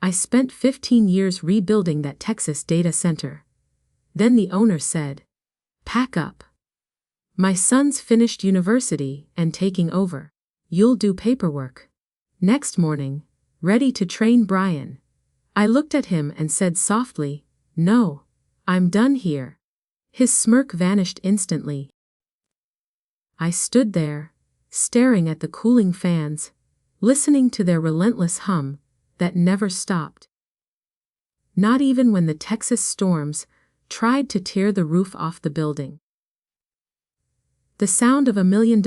I spent 15 years rebuilding that Texas data center. Then the owner said, "Pack up. My son's finished university and taking over. You'll do paperwork." Next morning, ready to train Brian, I looked at him and said softly, "No, I'm done here." His smirk vanished instantly. I stood there, staring at the cooling fans, listening to their relentless hum that never stopped. Not even when the Texas storms tried to tear the roof off the building. The sound of $1 million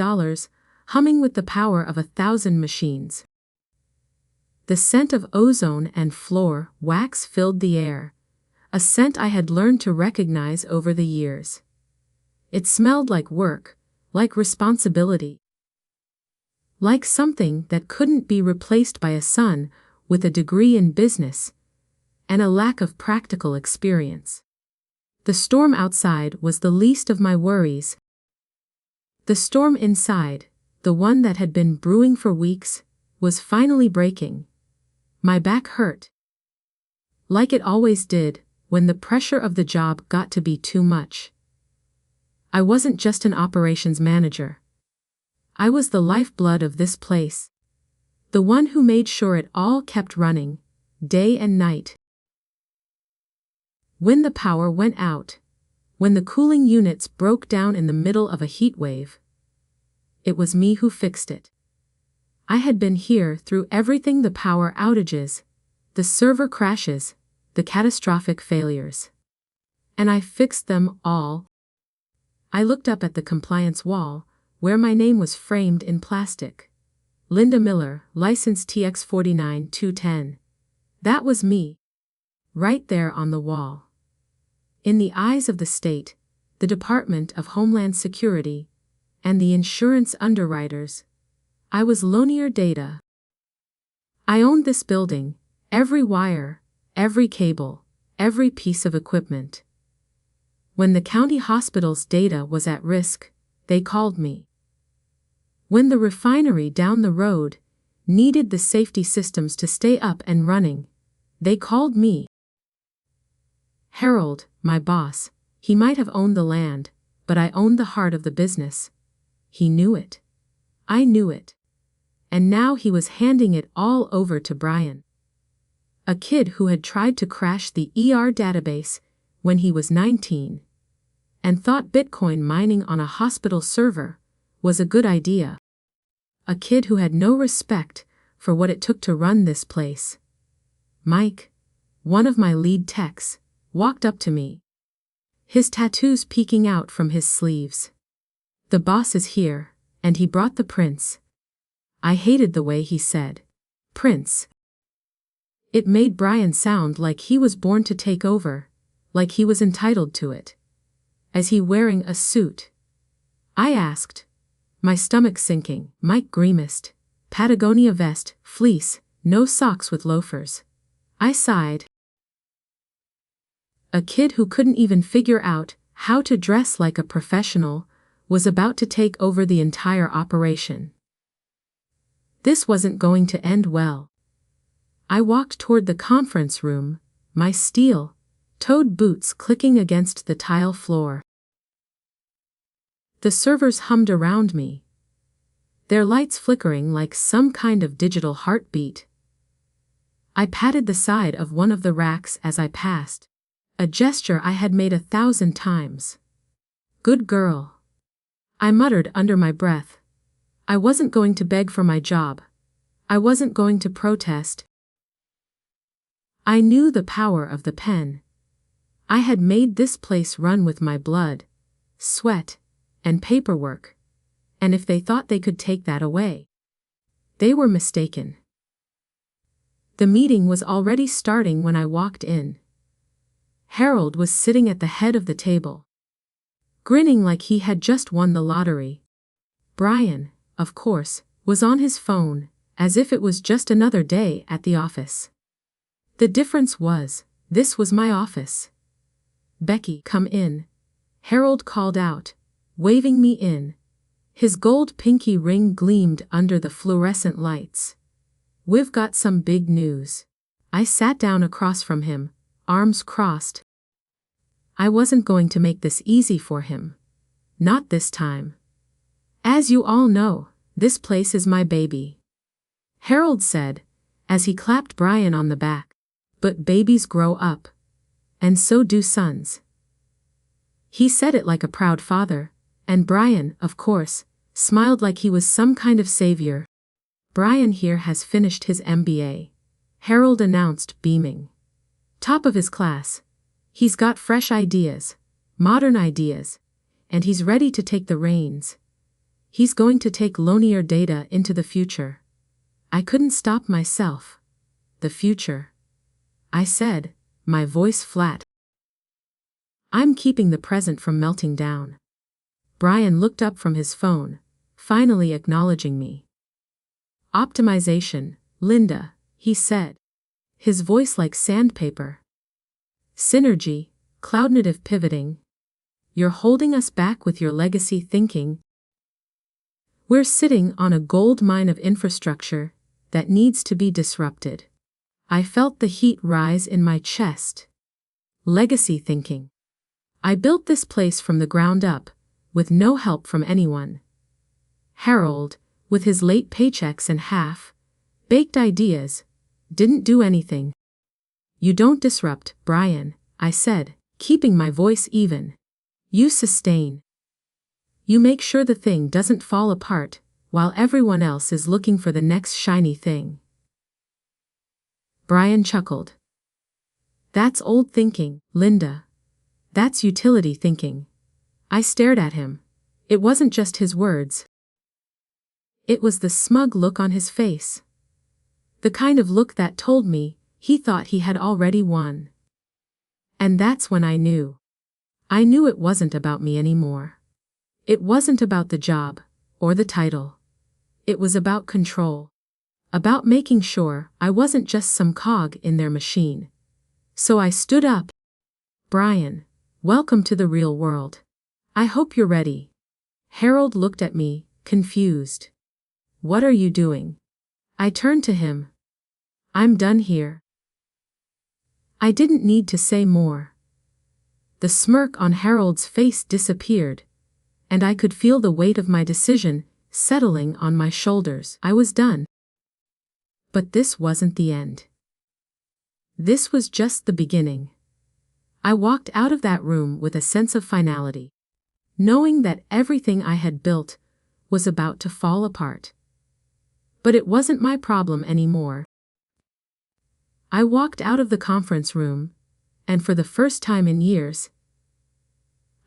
humming with the power of 1,000 machines. The scent of ozone and floor wax filled the air, a scent I had learned to recognize over the years. It smelled like work, like responsibility. Like something that couldn't be replaced by a son with a degree in business and a lack of practical experience. The storm outside was the least of my worries. The storm inside, the one that had been brewing for weeks, was finally breaking. My back hurt. Like it always did when the pressure of the job got to be too much. I wasn't just an operations manager. I was the lifeblood of this place. The one who made sure it all kept running, day and night. When the power went out, when the cooling units broke down in the middle of a heat wave, it was me who fixed it. I had been here through everything: the power outages, the server crashes, the catastrophic failures. And I fixed them all. I looked up at the compliance wall, where my name was framed in plastic. Linda Miller, license TX 49210. That was me. Right there on the wall. In the eyes of the state, the Department of Homeland Security, and the insurance underwriters, I was Lonier Data. I owned this building, every wire, every cable, every piece of equipment. When the county hospital's data was at risk, they called me. When the refinery down the road needed the safety systems to stay up and running, they called me. Harold, my boss, he might have owned the land, but I owned the heart of the business. He knew it. I knew it. And now he was handing it all over to Brian. A kid who had tried to crash the ER database when he was 19 and thought Bitcoin mining on a hospital server was a good idea. A kid who had no respect for what it took to run this place. Mike, one of my lead techs, walked up to me, his tattoos peeking out from his sleeves. "The boss is here, and he brought the prince." I hated the way he said, "Prince." It made Brian sound like he was born to take over, like he was entitled to it. Is he wearing a suit? I asked, my stomach sinking. Mike grimaced. Patagonia vest, fleece, no socks with loafers. I sighed. A kid who couldn't even figure out how to dress like a professional was about to take over the entire operation. This wasn't going to end well. I walked toward the conference room, my steel-toed boots clicking against the tile floor. The servers hummed around me, their lights flickering like some kind of digital heartbeat. I patted the side of one of the racks as I passed, a gesture I had made 1,000 times. "Good girl," I muttered under my breath. I wasn't going to beg for my job. I wasn't going to protest. I knew the power of the pen. I had made this place run with my blood, sweat, and paperwork, and if they thought they could take that away, they were mistaken. The meeting was already starting when I walked in. Harold was sitting at the head of the table, grinning like he had just won the lottery. Brian, of course, was on his phone, as if it was just another day at the office. The difference was, this was my office. "Becky, come in," Harold called out, waving me in. His gold pinky ring gleamed under the fluorescent lights. "We've got some big news." I sat down across from him, arms crossed. I wasn't going to make this easy for him. Not this time. As you all know, this place is my baby. Harold said, as he clapped Brian on the back. But babies grow up. And so do sons. He said it like a proud father, and Brian, of course, smiled like he was some kind of savior. Brian here has finished his MBA. Harold announced, beaming. Top of his class. He's got fresh ideas, modern ideas, and he's ready to take the reins. He's going to take linear data into the future. I couldn't stop myself. The future. I said, my voice flat. I'm keeping the present from melting down. Brian looked up from his phone, finally acknowledging me. Optimization, Linda, he said. His voice like sandpaper. Synergy, cloud-native pivoting. You're holding us back with your legacy thinking. We're sitting on a gold mine of infrastructure that needs to be disrupted. I felt the heat rise in my chest. Legacy thinking. I built this place from the ground up, with no help from anyone. Harold, with his late paychecks and half-baked ideas, didn't do anything. You don't disrupt, Brian, I said, keeping my voice even. You sustain. You make sure the thing doesn't fall apart, while everyone else is looking for the next shiny thing. Brian chuckled. That's old thinking, Linda. That's utility thinking. I stared at him. It wasn't just his words. It was the smug look on his face. The kind of look that told me he thought he had already won. And that's when I knew. I knew it wasn't about me anymore. It wasn't about the job, or the title. It was about control. About making sure I wasn't just some cog in their machine. So I stood up. Brian, welcome to the real world. I hope you're ready. Harold looked at me, confused. What are you doing? I turned to him. I'm done here. I didn't need to say more. The smirk on Harold's face disappeared, and I could feel the weight of my decision settling on my shoulders. I was done. But this wasn't the end. This was just the beginning. I walked out of that room with a sense of finality, knowing that everything I had built was about to fall apart. But it wasn't my problem anymore. I walked out of the conference room, and for the first time in years,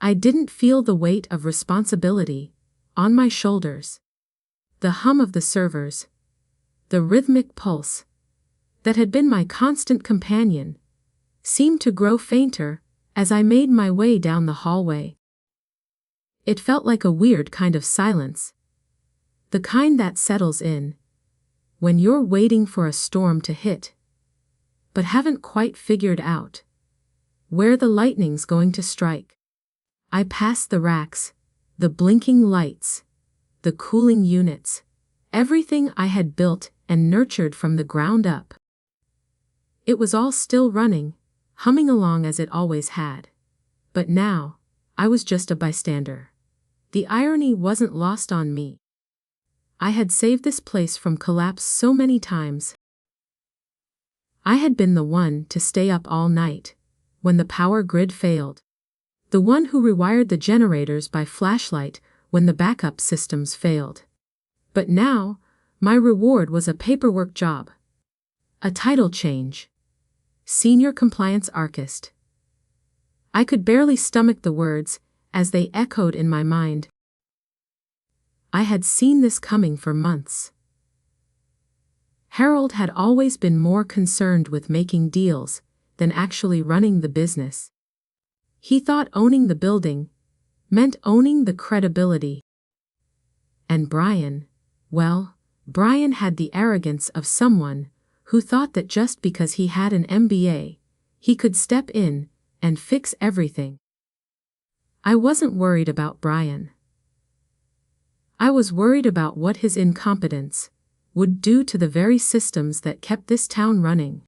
I didn't feel the weight of responsibility on my shoulders. The hum of the servers, the rhythmic pulse that had been my constant companion, seemed to grow fainter as I made my way down the hallway. It felt like a weird kind of silence, the kind that settles in when you're waiting for a storm to hit, but haven't quite figured out where the lightning's going to strike. I passed the racks, the blinking lights, the cooling units, everything I had built and nurtured from the ground up. It was all still running, humming along as it always had. But now, I was just a bystander. The irony wasn't lost on me. I had saved this place from collapse so many times. I had been the one to stay up all night when the power grid failed. The one who rewired the generators by flashlight when the backup systems failed. But now, my reward was a paperwork job. A title change. Senior Compliance Archist. I could barely stomach the words as they echoed in my mind. I had seen this coming for months. Harold had always been more concerned with making deals than actually running the business. He thought owning the building meant owning the credibility. And Brian, well, Brian had the arrogance of someone who thought that just because he had an MBA, he could step in and fix everything. I wasn't worried about Brian. I was worried about what his incompetence would do to the very systems that kept this town running.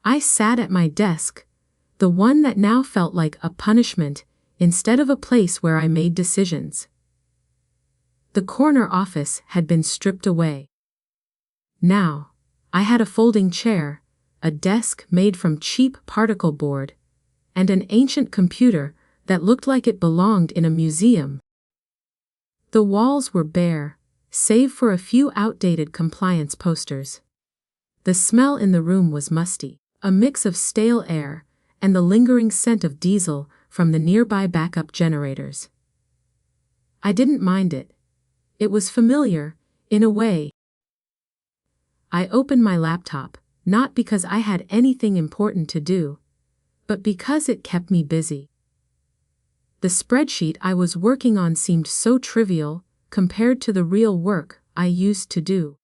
I sat at my desk, the one that now felt like a punishment instead of a place where I made decisions. The corner office had been stripped away. Now, I had a folding chair, a desk made from cheap particle board, and an ancient computer that looked like it belonged in a museum. The walls were bare, save for a few outdated compliance posters. The smell in the room was musty, a mix of stale air and the lingering scent of diesel from the nearby backup generators. I didn't mind it. It was familiar, in a way. I opened my laptop, not because I had anything important to do, but because it kept me busy. The spreadsheet I was working on seemed so trivial compared to the real work I used to do.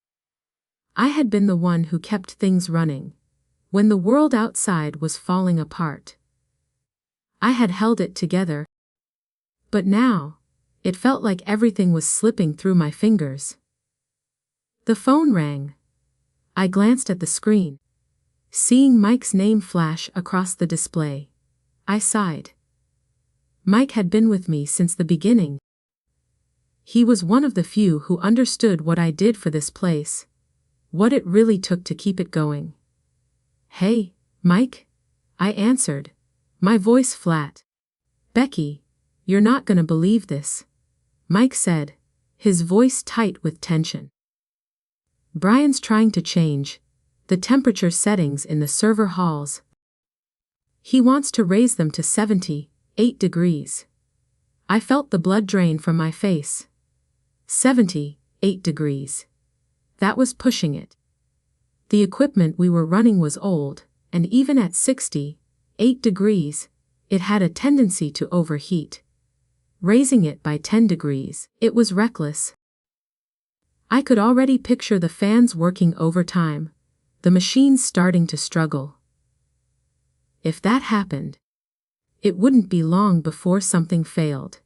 I had been the one who kept things running when the world outside was falling apart. I had held it together, but now it felt like everything was slipping through my fingers. The phone rang. I glanced at the screen. Seeing Mike's name flash across the display, I sighed. Mike had been with me since the beginning. He was one of the few who understood what I did for this place, what it really took to keep it going. "Hey, Mike," I answered, my voice flat. "Becky, you're not gonna believe this," Mike said, his voice tight with tension. "Brian's trying to change the temperature settings in the server halls. He wants to raise them to 78 degrees. I felt the blood drain from my face. 78 degrees. That was pushing it. The equipment we were running was old, and even at 68 degrees, it had a tendency to overheat. Raising it by 10 degrees, it was reckless. I could already picture the fans working overtime, the machines starting to struggle. If that happened, it wouldn't be long before something failed.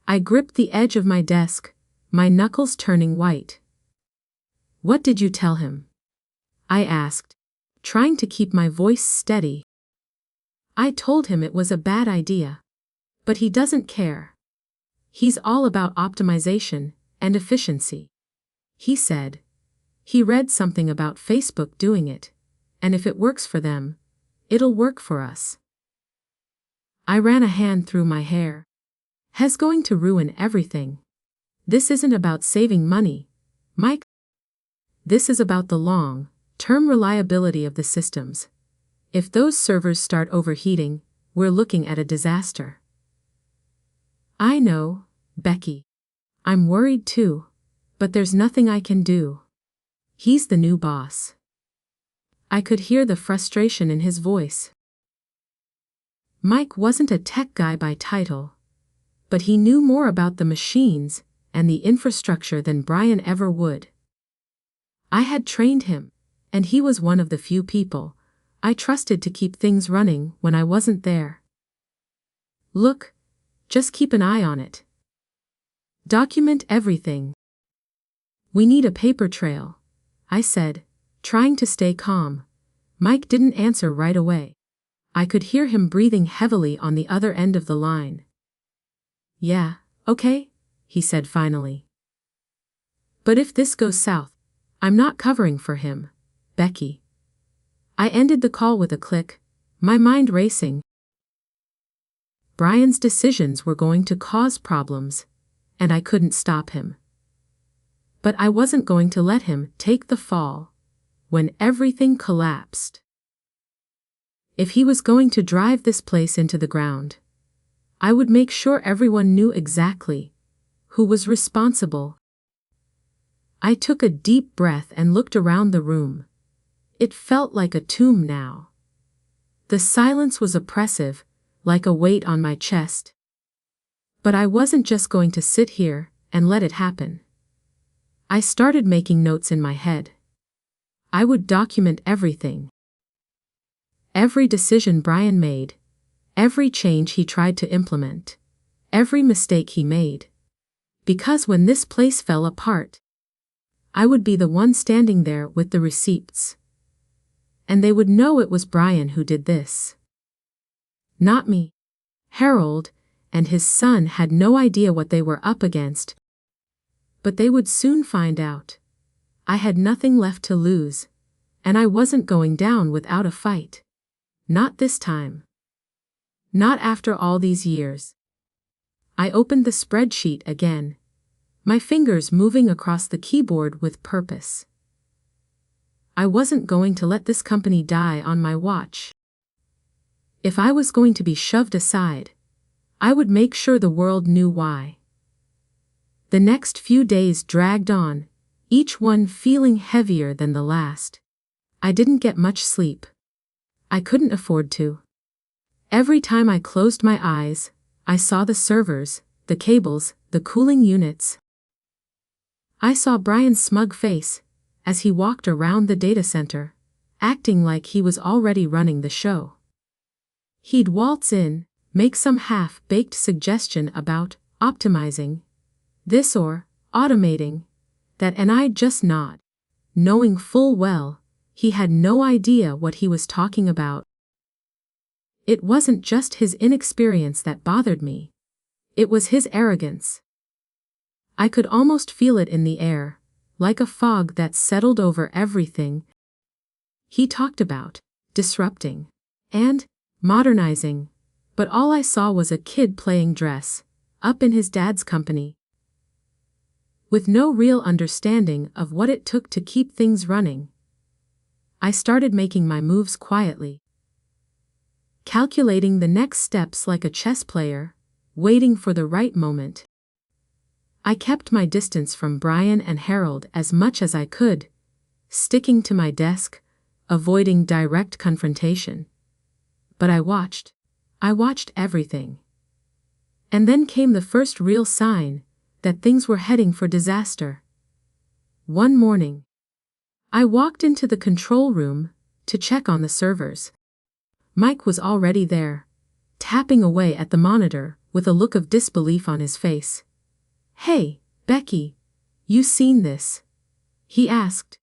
I gripped the edge of my desk, my knuckles turning white. "What did you tell him?" I asked, trying to keep my voice steady. "I told him it was a bad idea. But he doesn't care. He's all about optimization and efficiency. He said he read something about Facebook doing it, and if it works for them, it'll work for us." I ran a hand through my hair. "He's going to ruin everything. This isn't about saving money, Mike. This is about the long-term reliability of the systems. If those servers start overheating, we're looking at a disaster." "I know, Becky. I'm worried too, but there's nothing I can do. He's the new boss." I could hear the frustration in his voice. Mike wasn't a tech guy by title, but he knew more about the machines and the infrastructure than Brian ever would. I had trained him, and he was one of the few people I trusted to keep things running when I wasn't there. "Look, just keep an eye on it. Document everything. We need a paper trail," I said, trying to stay calm. Mike didn't answer right away. I could hear him breathing heavily on the other end of the line. "Yeah, okay," he said finally. "But if this goes south, I'm not covering for him, Becky." I ended the call with a click, my mind racing. Brian's decisions were going to cause problems, and I couldn't stop him. But I wasn't going to let him take the fall when everything collapsed. If he was going to drive this place into the ground, I would make sure everyone knew exactly who was responsible. I took a deep breath and looked around the room. It felt like a tomb now. The silence was oppressive, like a weight on my chest. But I wasn't just going to sit here and let it happen. I started making notes in my head. I would document everything. Every decision Brian made, every change he tried to implement, every mistake he made. Because when this place fell apart, I would be the one standing there with the receipts. and they would know it was Brian who did this. Not me. Harold and his son had no idea what they were up against, but they would soon find out. I had nothing left to lose, and I wasn't going down without a fight. Not this time. Not after all these years. I opened the spreadsheet again, my fingers moving across the keyboard with purpose. I wasn't going to let this company die on my watch. If I was going to be shoved aside, I would make sure the world knew why. The next few days dragged on, each one feeling heavier than the last. I didn't get much sleep. I couldn't afford to. Every time I closed my eyes, I saw the servers, the cables, the cooling units. I saw Brian's smug face as he walked around the data center, acting like he was already running the show. He'd waltz in, make some half-baked suggestion about optimizing this or automating that, and I'd just nod, knowing full well he had no idea what he was talking about. It wasn't just his inexperience that bothered me. It was his arrogance. I could almost feel it in the air, like a fog that settled over everything. He talked about disrupting and modernizing, but all I saw was a kid playing dress up in his dad's company, with no real understanding of what it took to keep things running. I started making my moves quietly, calculating the next steps like a chess player, waiting for the right moment. I kept my distance from Brian and Harold as much as I could, sticking to my desk, avoiding direct confrontation. But I watched everything. And then came the first real sign that things were heading for disaster. One morning, I walked into the control room to check on the servers. Mike was already there, tapping away at the monitor with a look of disbelief on his face. "Hey, Becky, you seen this?" he asked,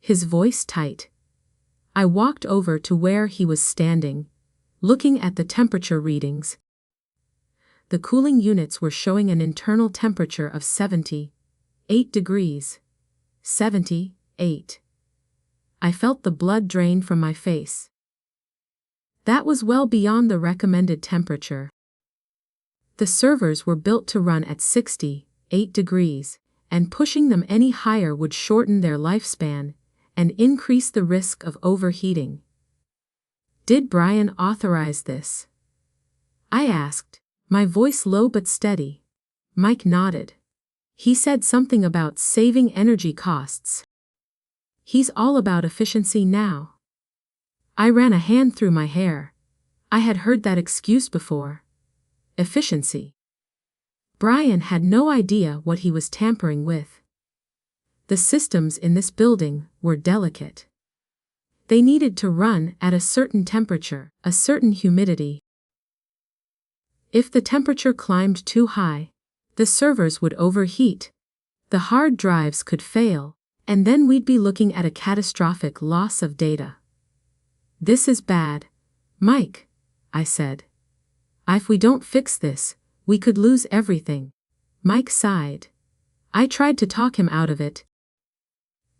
his voice tight. I walked over to where he was standing, looking at the temperature readings. The cooling units were showing an internal temperature of 78 degrees. 78. I felt the blood drain from my face. That was well beyond the recommended temperature. The servers were built to run at 68 degrees, and pushing them any higher would shorten their lifespan and increase the risk of overheating. Did Brian authorize this? I asked, my voice low but steady. Mike nodded. He said something about saving energy costs. He's all about efficiency now. I ran a hand through my hair. I had heard that excuse before. Efficiency. Brian had no idea what he was tampering with. The systems in this building were delicate. They needed to run at a certain temperature, a certain humidity. If the temperature climbed too high, the servers would overheat, the hard drives could fail, and then we'd be looking at a catastrophic loss of data. "This is bad, Mike," I said. "If we don't fix this, we could lose everything." Mike sighed. I tried to talk him out of it.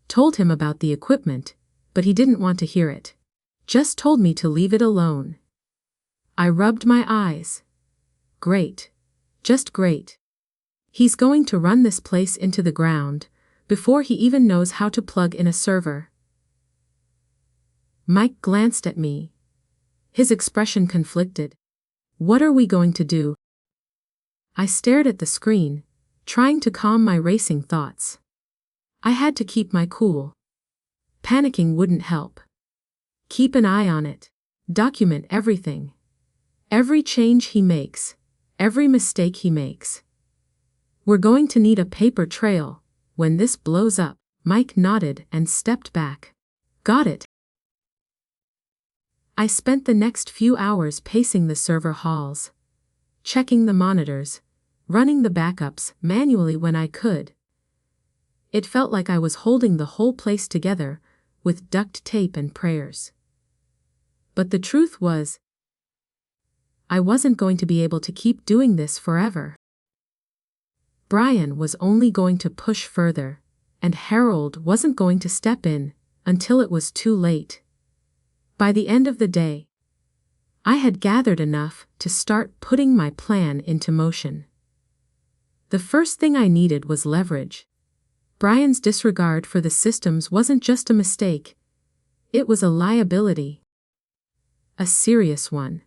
Told him about the equipment, but he didn't want to hear it. Just told me to leave it alone. I rubbed my eyes. Great. Just great. He's going to run this place into the ground before he even knows how to plug in a server. Mike glanced at me. His expression conflicted. "What are we going to do?" I stared at the screen, trying to calm my racing thoughts. I had to keep my cool. Panicking wouldn't help. Keep an eye on it. Document everything. Every change he makes. Every mistake he makes. We're going to need a paper trail when this blows up. Mike nodded and stepped back. Got it. I spent the next few hours pacing the server halls, checking the monitors, running the backups manually when I could. It felt like I was holding the whole place together with duct tape and prayers. But the truth was, I wasn't going to be able to keep doing this forever. Brian was only going to push further, and Harold wasn't going to step in until it was too late. By the end of the day, I had gathered enough to start putting my plan into motion. The first thing I needed was leverage. Brian's disregard for the systems wasn't just a mistake, it was a liability. A serious one.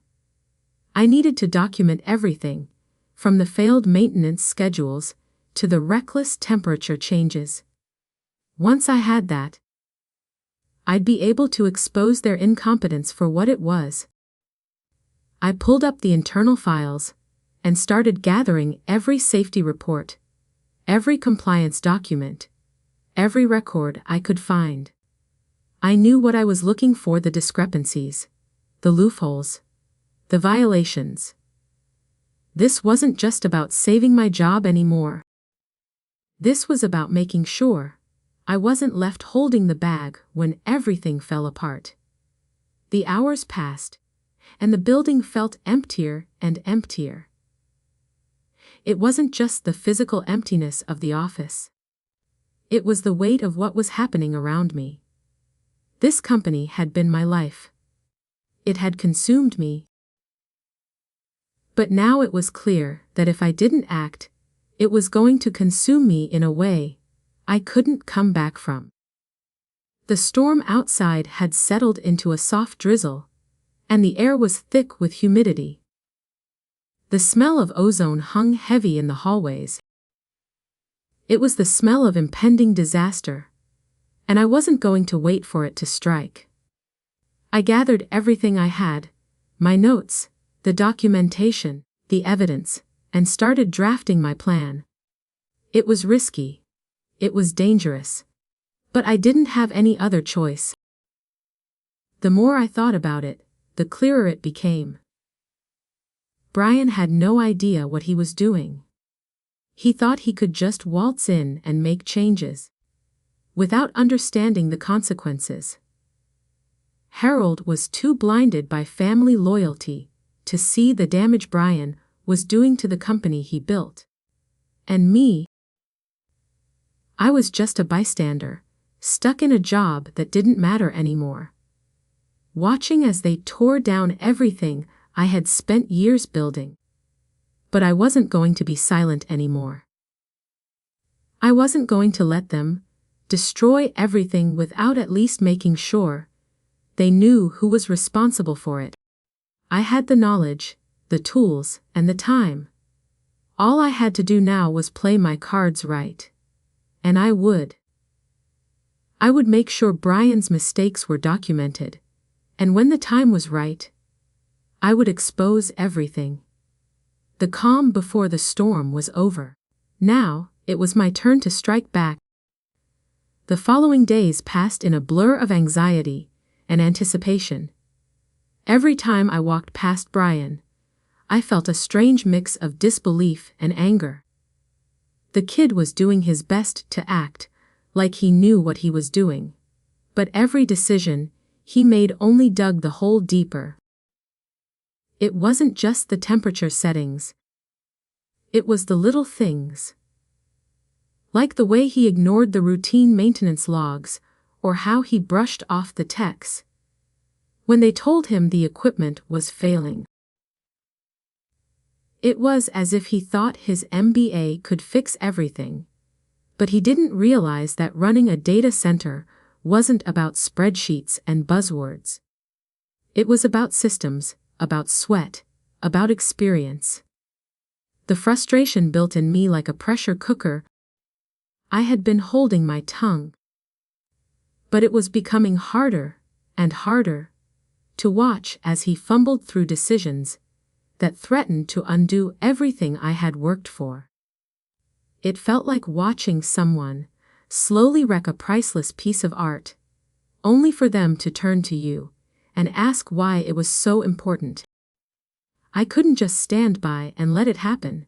I needed to document everything, from the failed maintenance schedules to the reckless temperature changes. Once I had that, I'd be able to expose their incompetence for what it was. I pulled up the internal files and started gathering every safety report, every compliance document, every record I could find. I knew what I was looking for: the discrepancies, the loopholes, the violations. This wasn't just about saving my job anymore. This was about making sure I wasn't left holding the bag when everything fell apart. The hours passed, and the building felt emptier and emptier. It wasn't just the physical emptiness of the office. It was the weight of what was happening around me. This company had been my life. It had consumed me. But now it was clear that if I didn't act, it was going to consume me in a way I couldn't come back from. The storm outside had settled into a soft drizzle, and the air was thick with humidity. The smell of ozone hung heavy in the hallways. It was the smell of impending disaster, and I wasn't going to wait for it to strike. I gathered everything I had, my notes, the documentation, the evidence, and started drafting my plan. It was risky. It was dangerous. But I didn't have any other choice. The more I thought about it, the clearer it became. Brian had no idea what he was doing. He thought he could just waltz in and make changes, without understanding the consequences. Harold was too blinded by family loyalty to see the damage Brian was doing to the company he built. And me, I was just a bystander, stuck in a job that didn't matter anymore, watching as they tore down everything I had spent years building. But I wasn't going to be silent anymore. I wasn't going to let them destroy everything without at least making sure they knew who was responsible for it. I had the knowledge, the tools, and the time. All I had to do now was play my cards right. And I would. I would make sure Brian's mistakes were documented, and when the time was right, I would expose everything. The calm before the storm was over. Now, it was my turn to strike back. The following days passed in a blur of anxiety and anticipation. Every time I walked past Brian, I felt a strange mix of disbelief and anger. The kid was doing his best to act like he knew what he was doing, but every decision he made only dug the hole deeper. It wasn't just the temperature settings. It was the little things. Like the way he ignored the routine maintenance logs, or how he brushed off the techs when they told him the equipment was failing. It was as if he thought his MBA could fix everything, but he didn't realize that running a data center wasn't about spreadsheets and buzzwords. It was about systems, about sweat, about experience. The frustration built in me like a pressure cooker. I had been holding my tongue, but it was becoming harder and harder to watch as he fumbled through decisions that threatened to undo everything I had worked for. It felt like watching someone slowly wreck a priceless piece of art, only for them to turn to you and ask why it was so important. I couldn't just stand by and let it happen.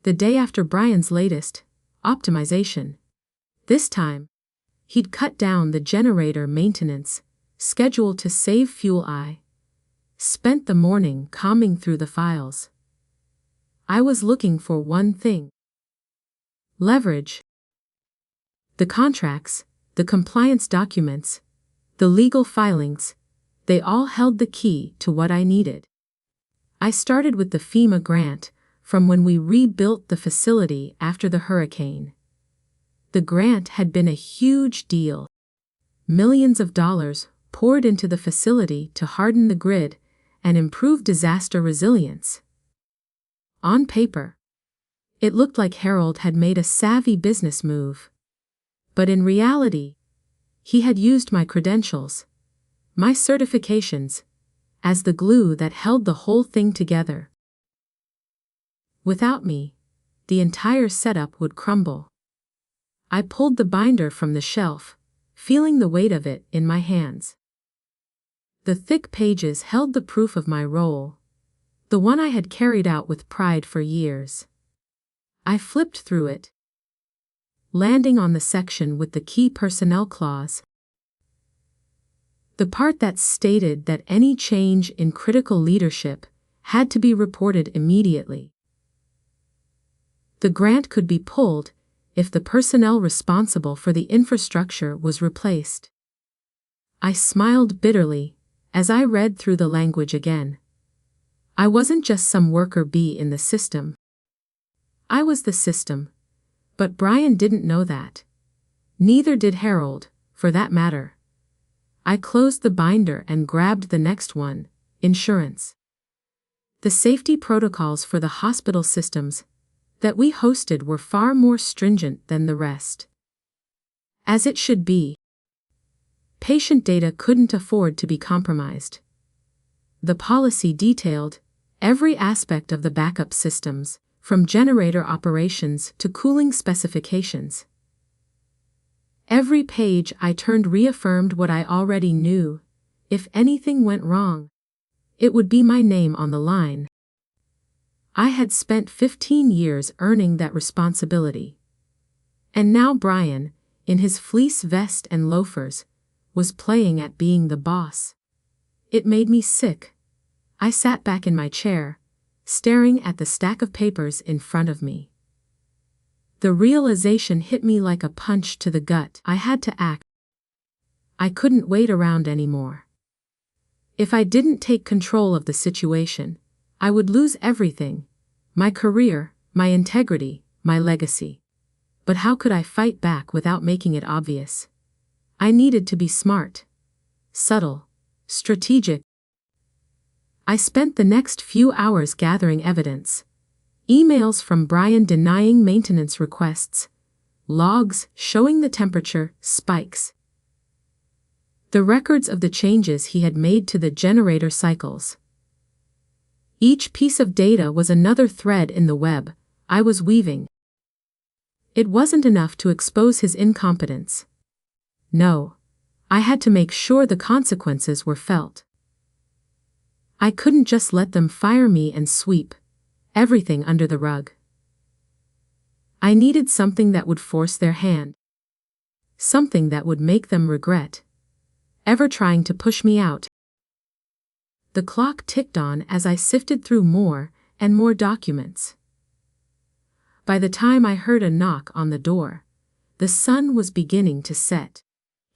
The day after Brian's latest optimization, this time, He'd cut down the generator maintenance, scheduled to save fuel. I spent the morning combing through the files. I was looking for one thing: leverage. The contracts, the compliance documents, the legal filings, they all held the key to what I needed. I started with the FEMA grant, from when we rebuilt the facility after the hurricane. The grant had been a huge deal. Millions of dollars poured into the facility to harden the grid and improve disaster resilience. On paper, it looked like Harold had made a savvy business move. But in reality, he had used my credentials, my certifications, as the glue that held the whole thing together. Without me, the entire setup would crumble. I pulled the binder from the shelf, feeling the weight of it in my hands. The thick pages held the proof of my role, the one I had carried out with pride for years. I flipped through it, landing on the section with the key personnel clause. The part that stated that any change in critical leadership had to be reported immediately. The grant could be pulled if the personnel responsible for the infrastructure was replaced. I smiled bitterly as I read through the language again. I wasn't just some worker bee in the system. I was the system, but Brian didn't know that. Neither did Harold, for that matter. I closed the binder and grabbed the next one: insurance. The safety protocols for the hospital systems that we hosted were far more stringent than the rest. As it should be. Patient data couldn't afford to be compromised. The policy detailed every aspect of the backup systems, from generator operations to cooling specifications. Every page I turned reaffirmed what I already knew: if anything went wrong, it would be my name on the line. I had spent 15 years earning that responsibility. And now Brian, in his fleece vest and loafers, was playing at being the boss. It made me sick. I sat back in my chair, staring at the stack of papers in front of me. The realization hit me like a punch to the gut. I had to act. I couldn't wait around anymore. If I didn't take control of the situation, I would lose everything: my career, my integrity, my legacy. But how could I fight back without making it obvious? I needed to be smart, subtle, strategic. I spent the next few hours gathering evidence. Emails from Brian denying maintenance requests, logs showing the temperature spikes, the records of the changes he had made to the generator cycles. Each piece of data was another thread in the web I was weaving. It wasn't enough to expose his incompetence. No, I had to make sure the consequences were felt. I couldn't just let them fire me and sweep everything under the rug. I needed something that would force their hand. Something that would make them regret ever trying to push me out. The clock ticked on as I sifted through more and more documents. By the time I heard a knock on the door, the sun was beginning to set,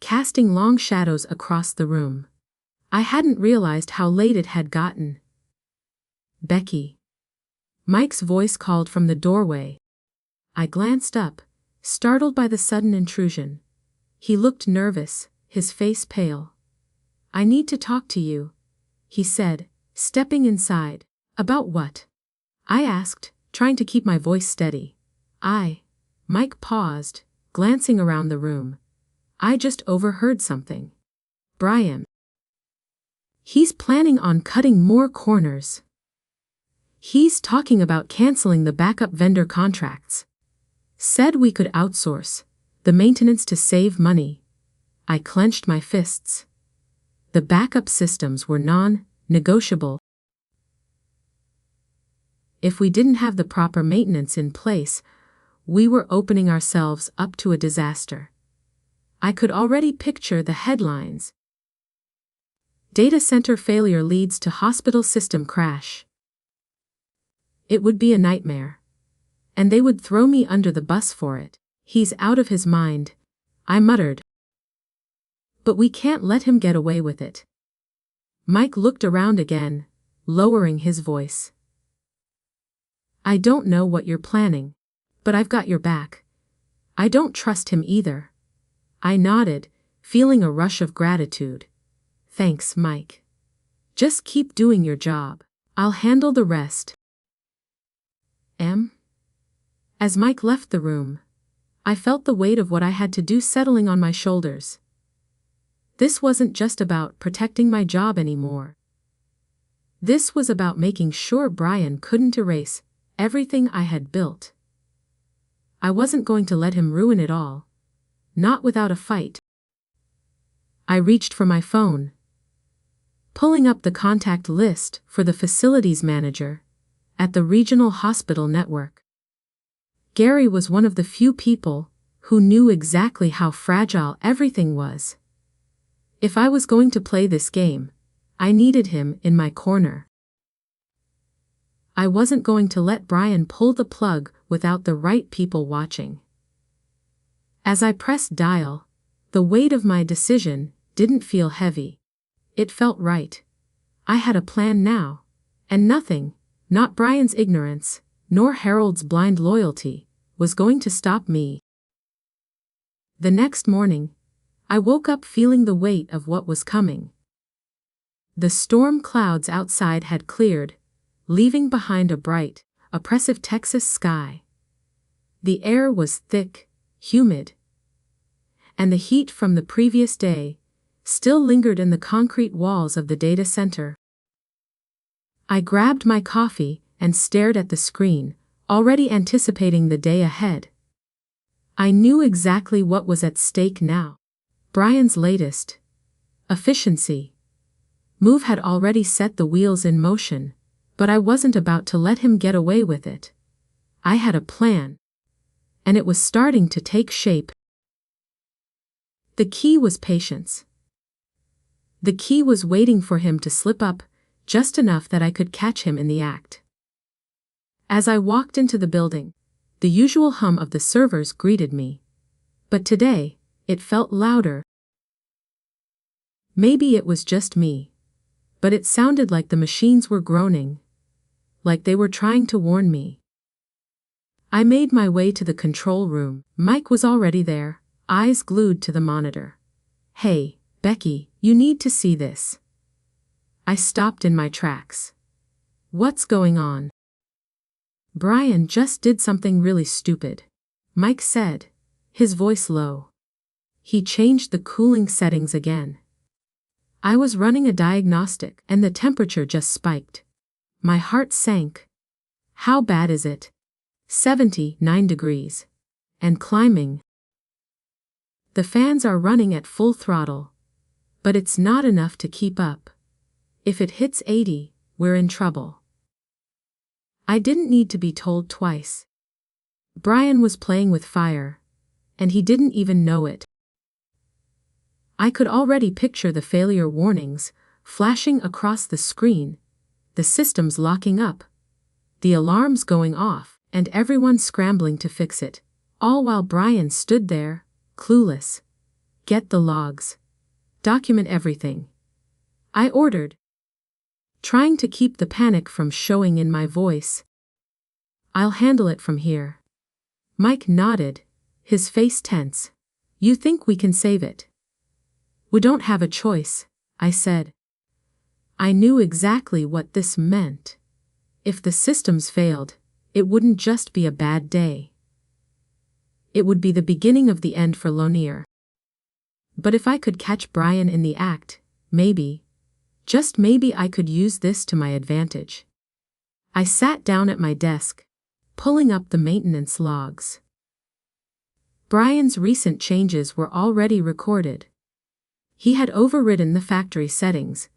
casting long shadows across the room. I hadn't realized how late it had gotten. "Becky." Mike's voice called from the doorway. I glanced up, startled by the sudden intrusion. He looked nervous, his face pale. "I need to talk to you," he said, stepping inside. "About what?" I asked, trying to keep my voice steady. Mike paused, glancing around the room. "I just overheard something. Brian. He's planning on cutting more corners. He's talking about canceling the backup vendor contracts. Said we could outsource the maintenance to save money." I clenched my fists. The backup systems were non-negotiable. If we didn't have the proper maintenance in place, we were opening ourselves up to a disaster. I could already picture the headlines. Data center failure leads to hospital system crash. It would be a nightmare. And they would throw me under the bus for it. He's out of his mind, I muttered. But we can't let him get away with it. Mike looked around again, lowering his voice. I don't know what you're planning, but I've got your back. I don't trust him either. I nodded, feeling a rush of gratitude. Thanks, Mike. Just keep doing your job. I'll handle the rest. As Mike left the room, I felt the weight of what I had to do settling on my shoulders. This wasn't just about protecting my job anymore. This was about making sure Brian couldn't erase everything I had built. I wasn't going to let him ruin it all. Not without a fight. I reached for my phone, pulling up the contact list for the facilities manager at the regional hospital network. Gary was one of the few people who knew exactly how fragile everything was. If I was going to play this game, I needed him in my corner. I wasn't going to let Brian pull the plug without the right people watching. As I pressed dial, the weight of my decision didn't feel heavy. It felt right. I had a plan now, and nothing, not Brian's ignorance, nor Harold's blind loyalty, was going to stop me. The next morning, I woke up feeling the weight of what was coming. The storm clouds outside had cleared, leaving behind a bright, oppressive Texas sky. The air was thick, humid, and the heat from the previous day still lingered in the concrete walls of the data center. I grabbed my coffee and stared at the screen, already anticipating the day ahead. I knew exactly what was at stake now. Brian's latest efficiency move had already set the wheels in motion, but I wasn't about to let him get away with it. I had a plan, and it was starting to take shape. The key was patience. The key was waiting for him to slip up just enough that I could catch him in the act. As I walked into the building, the usual hum of the servers greeted me. But today, it felt louder. Maybe it was just me, but it sounded like the machines were groaning, like they were trying to warn me. I made my way to the control room. Mike was already there, eyes glued to the monitor. Hey, Becky, you need to see this. I stopped in my tracks. What's going on? Brian just did something really stupid, Mike said, his voice low. He changed the cooling settings again. I was running a diagnostic and the temperature just spiked. My heart sank. How bad is it? 79 degrees. And climbing. The fans are running at full throttle. But it's not enough to keep up. If it hits 80, we're in trouble. I didn't need to be told twice. Brian was playing with fire, and he didn't even know it. I could already picture the failure warnings flashing across the screen, the systems locking up, the alarms going off, and everyone scrambling to fix it, all while Brian stood there, clueless. Get the logs. Document everything. I ordered, trying to keep the panic from showing in my voice. I'll handle it from here. Mike nodded, his face tense. You think we can save it? We don't have a choice, I said. I knew exactly what this meant. If the systems failed, it wouldn't just be a bad day. It would be the beginning of the end for Lonier. But if I could catch Brian in the act, maybe, just maybe I could use this to my advantage. I sat down at my desk, pulling up the maintenance logs. Brian's recent changes were already recorded. He had overridden the factory settings,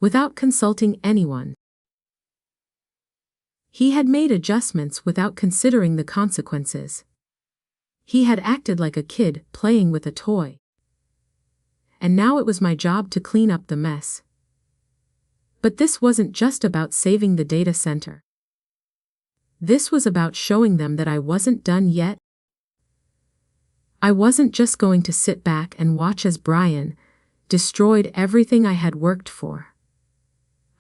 without consulting anyone. He had made adjustments without considering the consequences. He had acted like a kid playing with a toy. and now it was my job to clean up the mess. But this wasn't just about saving the data center. This was about showing them that I wasn't done yet. I wasn't just going to sit back and watch as Brian destroyed everything I had worked for.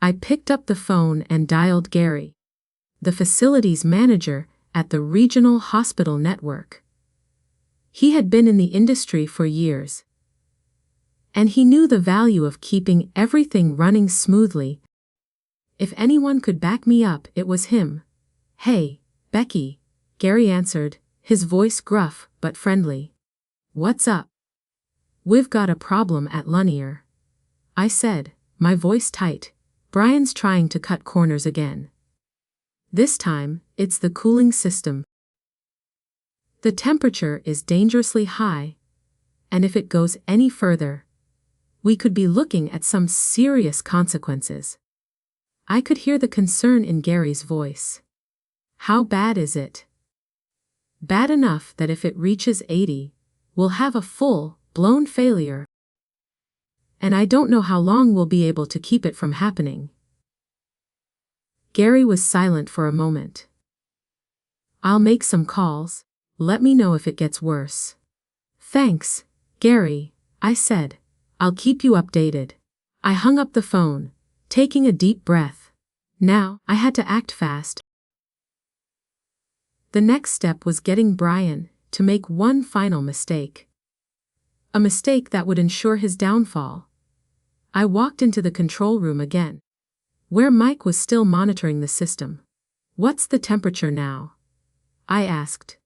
I picked up the phone and dialed Gary, the facilities manager at the regional hospital network. He had been in the industry for years, and he knew the value of keeping everything running smoothly. If anyone could back me up, it was him. "Hey, Becky," Gary answered, his voice gruff but friendly. "What's up?" "We've got a problem at Lanier," I said, my voice tight. "Brian's trying to cut corners again. This time, it's the cooling system. The temperature is dangerously high, and if it goes any further, we could be looking at some serious consequences." I could hear the concern in Gary's voice. "How bad is it?" "Bad enough that if it reaches 80, we'll have a full-blown failure. And I don't know how long we'll be able to keep it from happening." Gary was silent for a moment. "I'll make some calls. Let me know if it gets worse." "Thanks, Gary," I said. "I'll keep you updated." I hung up the phone, taking a deep breath. Now, I had to act fast. The next step was getting Brian to make one final mistake. A mistake that would ensure his downfall. I walked into the control room again, where Mike was still monitoring the system. "What's the temperature now?" I asked.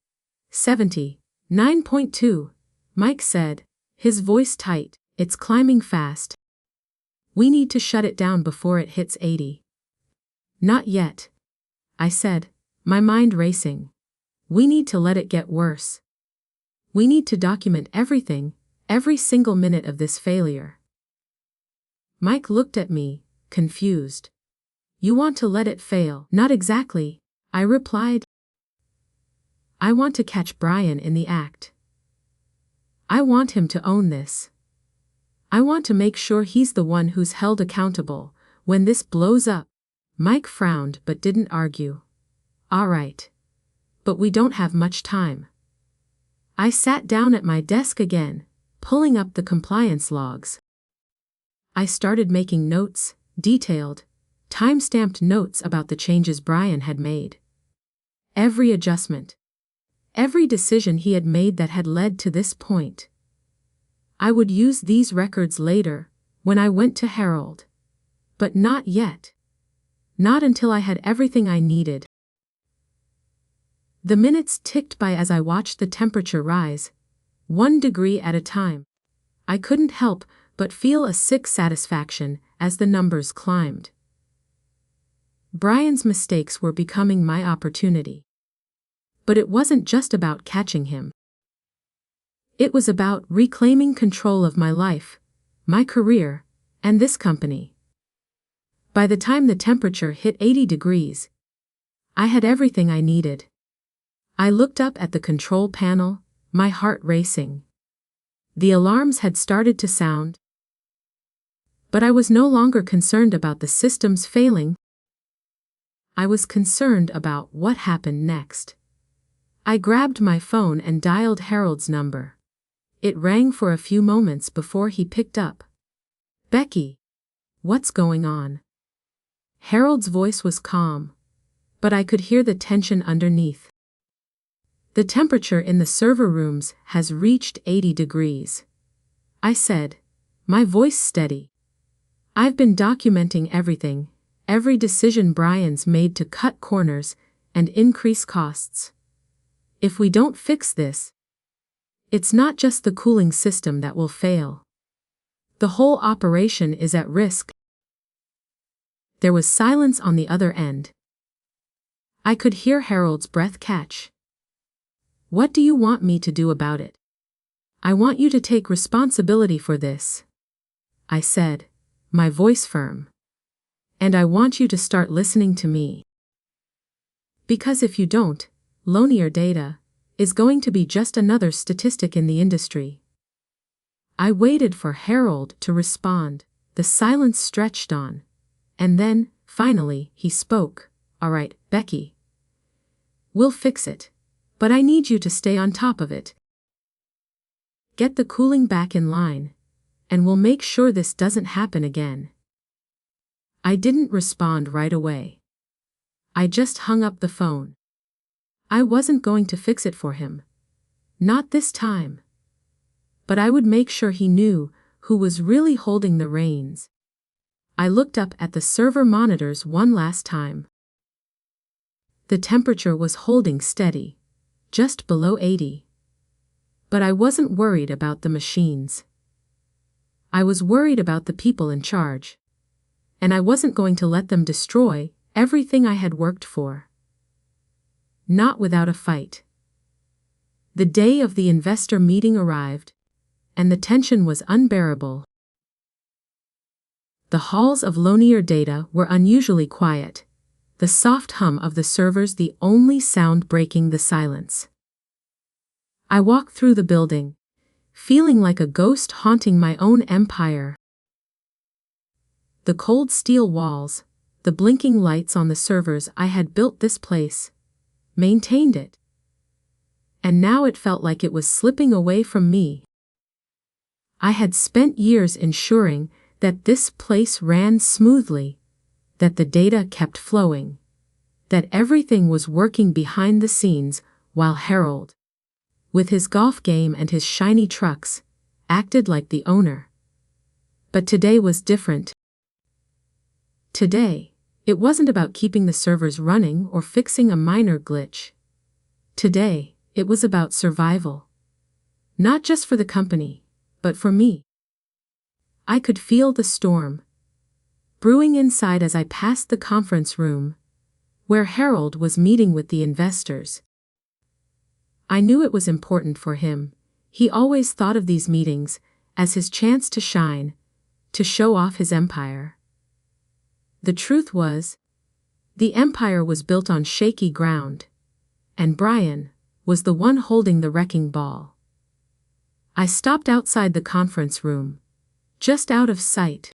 79.2, Mike said, his voice tight. "It's climbing fast. We need to shut it down before it hits 80. "Not yet," I said, my mind racing. "We need to let it get worse. We need to document everything, every single minute of this failure." Mike looked at me, confused. "You want to let it fail?" "Not exactly," I replied. "I want to catch Brian in the act. I want him to own this. I want to make sure he's the one who's held accountable when this blows up." Mike frowned but didn't argue. "All right. But we don't have much time." I sat down at my desk again, pulling up the compliance logs. I started making notes, detailed, time-stamped notes about the changes Brian had made. Every adjustment. Every decision he had made that had led to this point. I would use these records later, when I went to Harold. But not yet. Not until I had everything I needed. The minutes ticked by as I watched the temperature rise, 1 degree at a time. I couldn't help but feel a sick satisfaction as the numbers climbed. Brian's mistakes were becoming my opportunity. But it wasn't just about catching him. It was about reclaiming control of my life, my career, and this company. By the time the temperature hit 80 degrees, I had everything I needed. I looked up at the control panel, my heart racing. The alarms had started to sound. But I was no longer concerned about the systems failing. I was concerned about what happened next. I grabbed my phone and dialed Harold's number. It rang for a few moments before he picked up. "Becky, what's going on?" Harold's voice was calm, but I could hear the tension underneath. "The temperature in the server rooms has reached 80 degrees. I said, my voice steady. "I've been documenting everything, every decision Brian's made to cut corners and increase costs. If we don't fix this, it's not just the cooling system that will fail. The whole operation is at risk." There was silence on the other end. I could hear Harold's breath catch. "What do you want me to do about it?" "I want you to take responsibility for this," I said, my voice firm. "And I want you to start listening to me. Because if you don't, Lanier data is going to be just another statistic in the industry." I waited for Harold to respond. The silence stretched on. And then, finally, he spoke. "All right, Becky. We'll fix it. But I need you to stay on top of it. Get the cooling back in line. And we'll make sure this doesn't happen again." I didn't respond right away. I just hung up the phone. I wasn't going to fix it for him. Not this time. But I would make sure he knew who was really holding the reins. I looked up at the server monitors one last time. The temperature was holding steady, just below 80. But I wasn't worried about the machines. I was worried about the people in charge. And I wasn't going to let them destroy everything I had worked for. Not without a fight. The day of the investor meeting arrived, and the tension was unbearable. The halls of Linear Data were unusually quiet, the soft hum of the servers the only sound breaking the silence. I walked through the building, feeling like a ghost haunting my own empire. The cold steel walls, the blinking lights on the servers. I had built this place, maintained it. And now it felt like it was slipping away from me. I had spent years ensuring that this place ran smoothly, that the data kept flowing, that everything was working behind the scenes while Harold, with his golf game and his shiny trucks, acted like the owner. But today was different. Today, it wasn't about keeping the servers running or fixing a minor glitch. Today, it was about survival. Not just for the company, but for me. I could feel the storm brewing inside as I passed the conference room, where Harold was meeting with the investors. I knew it was important for him. He always thought of these meetings as his chance to shine, to show off his empire. The truth was, the empire was built on shaky ground, and Brian was the one holding the wrecking ball. I stopped outside the conference room, just out of sight.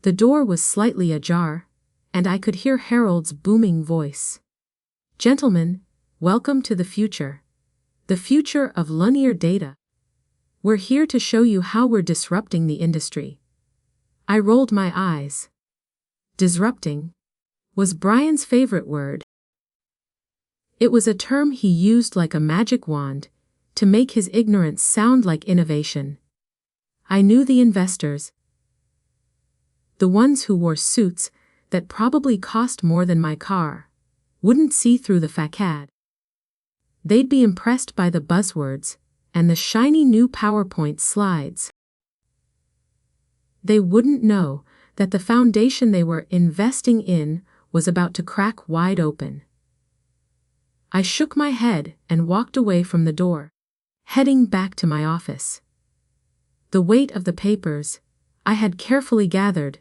The door was slightly ajar, and I could hear Harold's booming voice. "Gentlemen, welcome to the future of Linear Data. We're here to show you how we're disrupting the industry." I rolled my eyes. Disrupting was Brian's favorite word. It was a term he used like a magic wand to make his ignorance sound like innovation. I knew the investors, the ones who wore suits that probably cost more than my car, wouldn't see through the facade. They'd be impressed by the buzzwords and the shiny new PowerPoint slides. They wouldn't know that the foundation they were investing in was about to crack wide open. I shook my head and walked away from the door, heading back to my office. The weight of the papers I had carefully gathered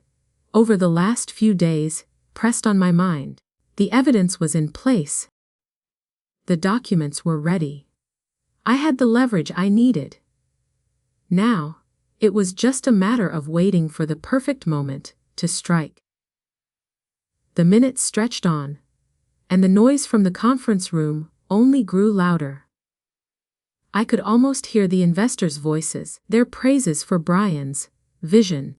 over the last few days pressed on my mind. The evidence was in place. The documents were ready. I had the leverage I needed. Now, it was just a matter of waiting for the perfect moment to strike. The minutes stretched on, and the noise from the conference room only grew louder. I could almost hear the investors' voices, their praises for Brian's vision.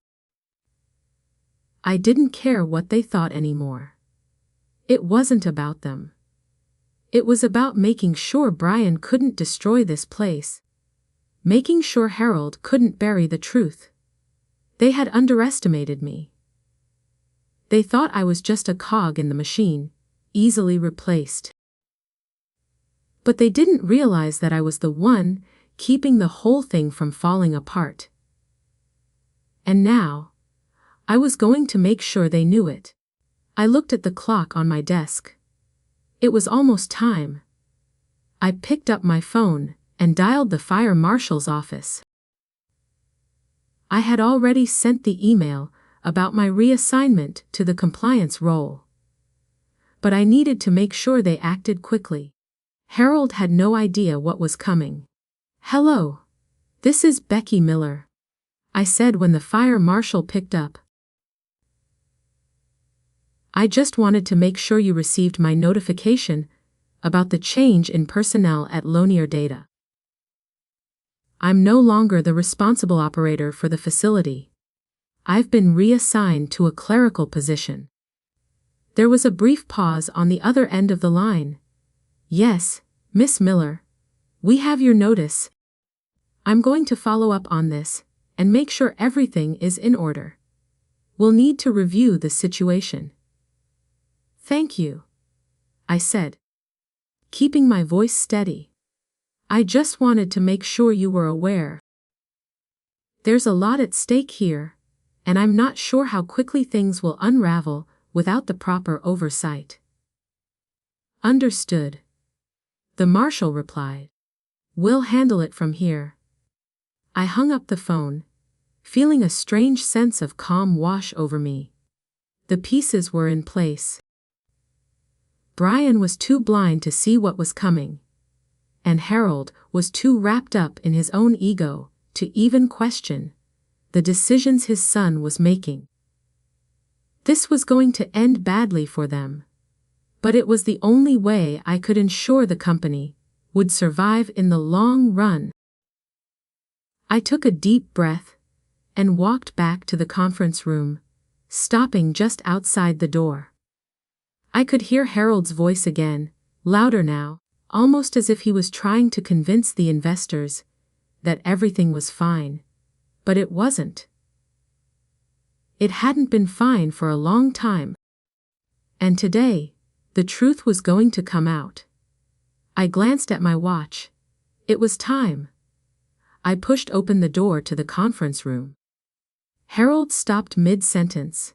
I didn't care what they thought anymore. It wasn't about them. It was about making sure Brian couldn't destroy this place, making sure Harold couldn't bury the truth. They had underestimated me. They thought I was just a cog in the machine, easily replaced. But they didn't realize that I was the one keeping the whole thing from falling apart. And now, I was going to make sure they knew it. I looked at the clock on my desk. It was almost time. I picked up my phone and dialed the fire marshal's office. I had already sent the email about my reassignment to the compliance role. But I needed to make sure they acted quickly. Harold had no idea what was coming. "Hello. "This is Becky Miller," I said when the fire marshal picked up. "I just wanted to make sure you received my notification about the change in personnel at Lonier Data. I'm no longer the responsible operator for the facility. I've been reassigned to a clerical position." There was a brief pause on the other end of the line. "Yes, Miss Miller. We have your notice. I'm going to follow up on this and make sure everything is in order. We'll need to review the situation." "Thank you," I said, keeping my voice steady. "I just wanted to make sure you were aware. There's a lot at stake here, and I'm not sure how quickly things will unravel without the proper oversight." "Understood," the marshal replied. "We'll handle it from here." I hung up the phone, feeling a strange sense of calm wash over me. The pieces were in place. Brian was too blind to see what was coming, and Harold was too wrapped up in his own ego to even question the decisions his son was making. This was going to end badly for them, but it was the only way I could ensure the company would survive in the long run. I took a deep breath and walked back to the conference room, stopping just outside the door. I could hear Harold's voice again, louder now, almost as if he was trying to convince the investors that everything was fine, but it wasn't. It hadn't been fine for a long time. And today, the truth was going to come out. I glanced at my watch. It was time. I pushed open the door to the conference room. Harold stopped mid-sentence,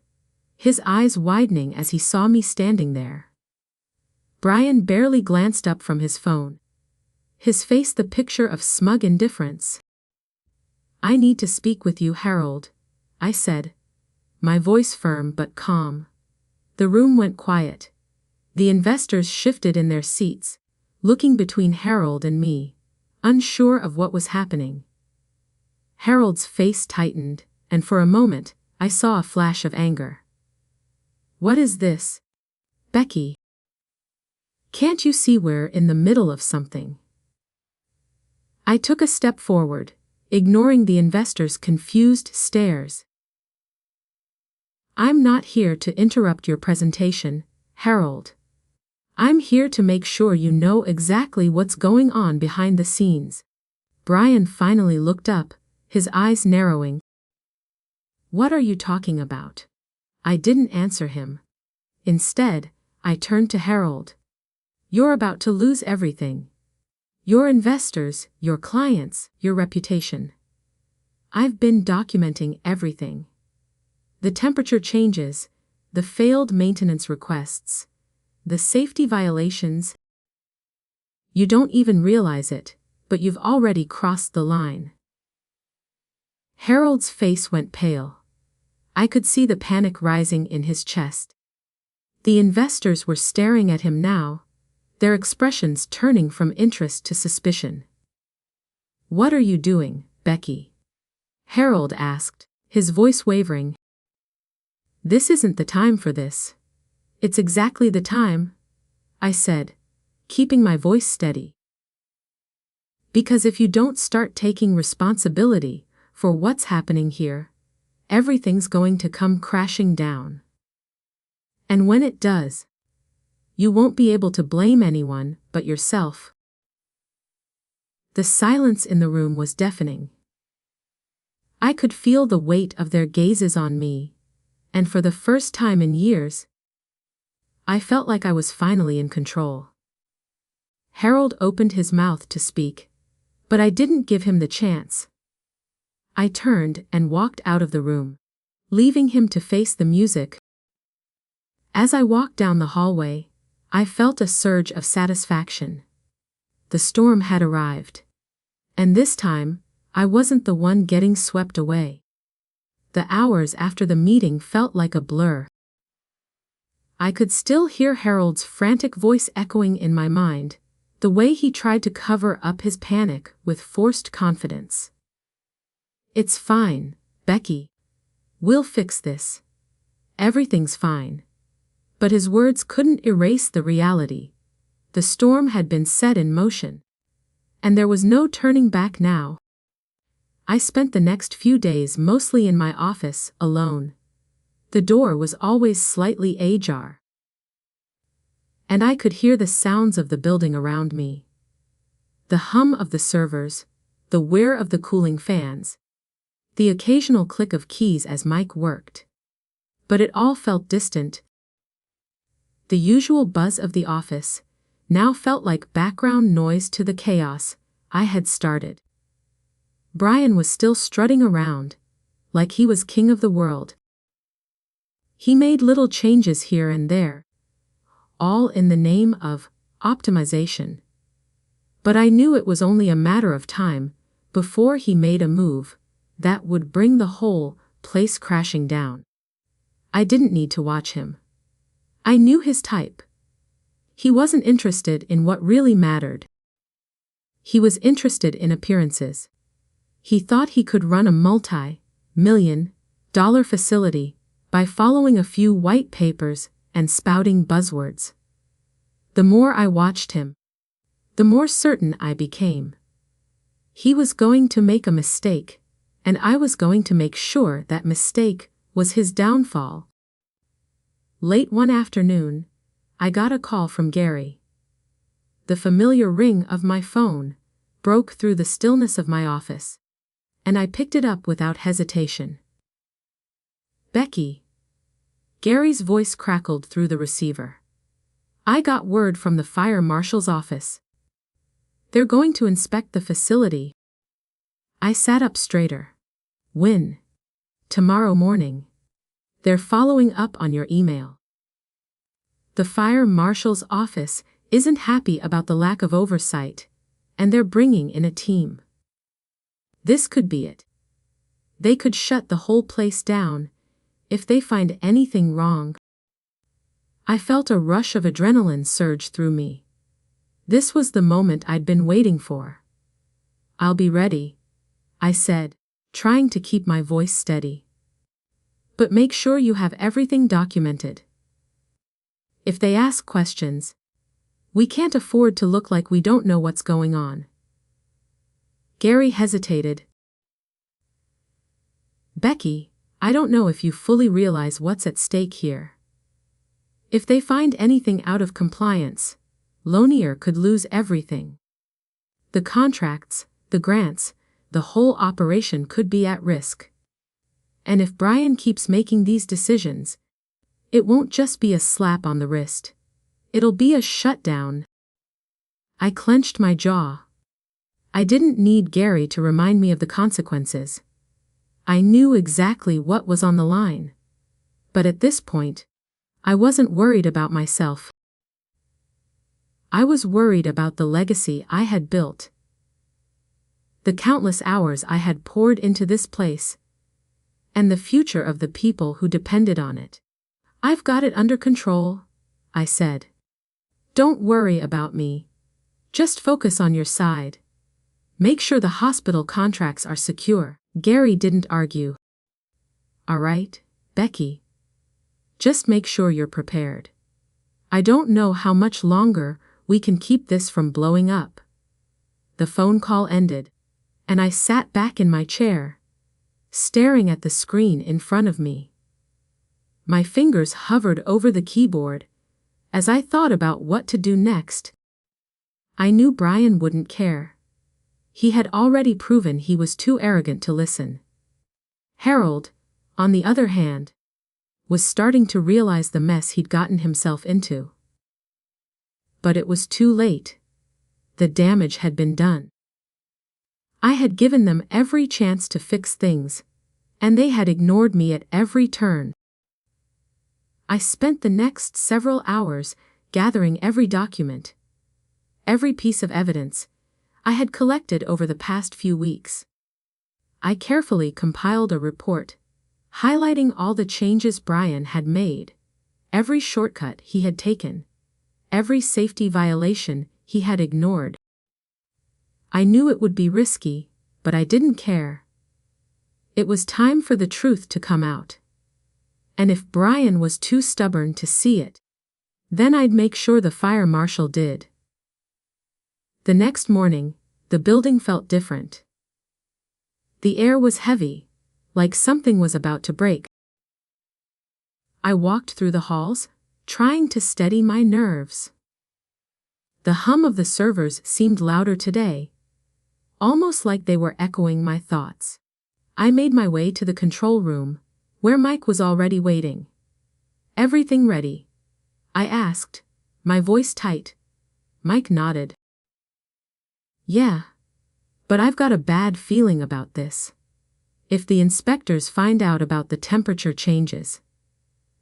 his eyes widening as he saw me standing there. Brian barely glanced up from his phone, his face the picture of smug indifference. "I need to speak with you, Harold," I said, my voice firm but calm. The room went quiet. The investors shifted in their seats, looking between Harold and me, unsure of what was happening. Harold's face tightened, and for a moment, I saw a flash of anger. "What is this, Becky? Can't you see we're in the middle of something?" I took a step forward, ignoring the investors' confused stares. "I'm not here to interrupt your presentation, Harold. I'm here to make sure you know exactly what's going on behind the scenes." Brian finally looked up, his eyes narrowing. "What are you talking about?" I didn't answer him. Instead, I turned to Harold. "You're about to lose everything. Your investors, your clients, your reputation. I've been documenting everything. The temperature changes, the failed maintenance requests, the safety violations. You don't even realize it, but you've already crossed the line." Harold's face went pale. I could see the panic rising in his chest. The investors were staring at him now, their expressions turning from interest to suspicion. "What are you doing, Becky?" Harold asked, his voice wavering. "This isn't the time for this." "It's exactly the time," I said, keeping my voice steady. "Because if you don't start taking responsibility for what's happening here, everything's going to come crashing down. And when it does, you won't be able to blame anyone but yourself." The silence in the room was deafening. I could feel the weight of their gazes on me, and for the first time in years, I felt like I was finally in control. Harold opened his mouth to speak, but I didn't give him the chance. I turned and walked out of the room, leaving him to face the music. As I walked down the hallway, I felt a surge of satisfaction. The storm had arrived. And this time, I wasn't the one getting swept away. The hours after the meeting felt like a blur. I could still hear Harold's frantic voice echoing in my mind, the way he tried to cover up his panic with forced confidence. It's fine, Becky. We'll fix this. Everything's fine. But his words couldn't erase the reality. The storm had been set in motion. And there was no turning back now. I spent the next few days mostly in my office, alone. The door was always slightly ajar. And I could hear the sounds of the building around me. The hum of the servers, the whir of the cooling fans, the occasional click of keys as Mike worked. But it all felt distant. The usual buzz of the office now felt like background noise to the chaos I had started. Brian was still strutting around, like he was king of the world. He made little changes here and there, all in the name of optimization. But I knew it was only a matter of time before he made a move that would bring the whole place crashing down. I didn't need to watch him. I knew his type. He wasn't interested in what really mattered. He was interested in appearances. He thought he could run a multi-million-dollar facility by following a few white papers and spouting buzzwords. The more I watched him, the more certain I became. He was going to make a mistake, and I was going to make sure that mistake was his downfall. Late one afternoon, I got a call from Gary. The familiar ring of my phone broke through the stillness of my office, and I picked it up without hesitation. Becky. Gary's voice crackled through the receiver. I got word from the fire marshal's office. They're going to inspect the facility. I sat up straighter. When? Tomorrow morning. They're following up on your email. The fire marshal's office isn't happy about the lack of oversight, and they're bringing in a team. This could be it. They could shut the whole place down if they find anything wrong. I felt a rush of adrenaline surge through me. This was the moment I'd been waiting for. I'll be ready, I said, trying to keep my voice steady. But make sure you have everything documented. If they ask questions, we can't afford to look like we don't know what's going on. Gary hesitated. Becky, I don't know if you fully realize what's at stake here. If they find anything out of compliance, Lonier could lose everything. The contracts, the grants, the whole operation could be at risk. And if Brian keeps making these decisions, it won't just be a slap on the wrist. It'll be a shutdown. I clenched my jaw. I didn't need Gary to remind me of the consequences. I knew exactly what was on the line. But at this point, I wasn't worried about myself. I was worried about the legacy I had built. The countless hours I had poured into this place, and the future of the people who depended on it. I've got it under control, I said. Don't worry about me. Just focus on your side. Make sure the hospital contracts are secure. Gary didn't argue. All right, Becky. Just make sure you're prepared. I don't know how much longer we can keep this from blowing up. The phone call ended, and I sat back in my chair, staring at the screen in front of me. My fingers hovered over the keyboard as I thought about what to do next. I knew Brian wouldn't care. He had already proven he was too arrogant to listen. Harold, on the other hand, was starting to realize the mess he'd gotten himself into. But it was too late. The damage had been done. I had given them every chance to fix things, and they had ignored me at every turn. I spent the next several hours gathering every document, every piece of evidence I had collected over the past few weeks. I carefully compiled a report, highlighting all the changes Brian had made, every shortcut he had taken, every safety violation he had ignored. I knew it would be risky, but I didn't care. It was time for the truth to come out. And if Brian was too stubborn to see it, then I'd make sure the fire marshal did. The next morning, the building felt different. The air was heavy, like something was about to break. I walked through the halls, trying to steady my nerves. The hum of the servers seemed louder today, almost like they were echoing my thoughts. I made my way to the control room, where Mike was already waiting. "Everything ready?" I asked, my voice tight. Mike nodded. "Yeah, but I've got a bad feeling about this. If the inspectors find out about the temperature changes